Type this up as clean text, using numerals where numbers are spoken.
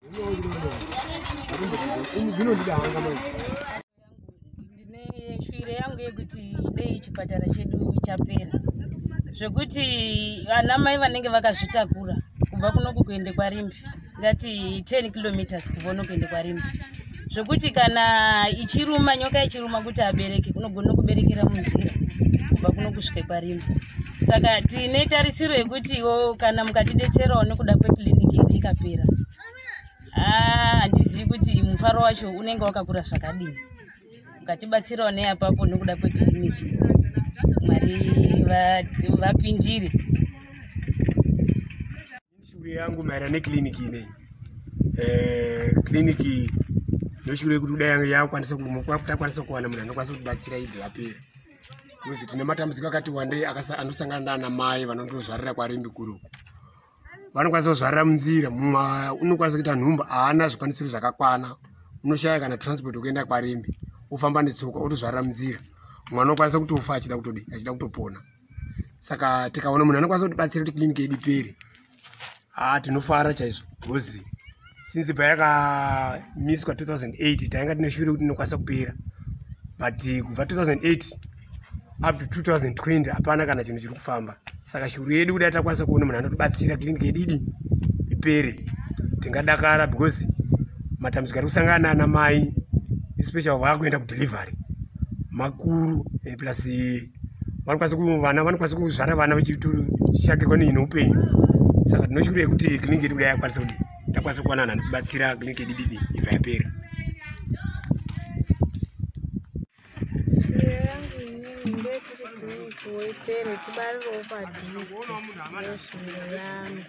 Ndine shwire yangu yekuti dei chipatara chedu chapera. Zvekuti vana mai vanenge vakazvitakura kubva kunoku kuende kwaRimbi ngati 10 kilometers kubva kuende kwaRimbi. Zvekuti kana ichiruma nyoka ichiruma kuti abereke kunogona kuberekera munzira kubva kunoku kusvika kwaRimbi. Saka tine tarisiro yekutiwo kana mukatidetserawo nekuda kwekliniki yedu ikapera. Handizivi kuti mufaro wacho unenge wakakura zvakadini. Mukatibatsirawo neapapo nekuda kwekliniki. Mwari vapindire. Shure yangu maererano nekliniki inei. Kliniki ndoshure kuti kudai yangu yakwanisa kuwana munhu anokwanisa kubatsira ibve yapera. Kuzi tine matambudziko akati wandei anosangana nana mai vanondozvarira kwaRimbi kuro. Vanokwanisa kuzvarira munzira, mumwe unokwanisa kuita nhumba haana zvikwanisiro zvakakwana. Unoshaya kana transport kuenda kwaRimbi. Ufamba netsoka otozvarira munzira. Mwana anokwanisa kutofa achida kutopona. Saka tikaona munhu anokwanisa kutibatsira kuti kliniki yedu ipere. Tinofara chaizvo. Gozi since payakamiswa 2008 tainga tine shure kuti inokwanisa kupera. But kubva 2008 up to 2020 hapana kana chinhu chiri kufamba. Saka shuru yedu kudai takwanisa kuona munhu anotibatsira kliniki yedu ipere. Tingadakara because matambudziko ari kusangana nana mai especially vakuenda kudelivery makuru and plus vana vanokwanisa kuzvara vana vachishakirwa neupenyu. Saka tinoshure yekuti kliniki yedu kudai yakwanisa kuti takwanisa kuwana vanhu anotibatsira kliniki yedu ibva yapera. Ndekuti kliniki woipere tibarirewo padhuze. Ndoshwiro yangu.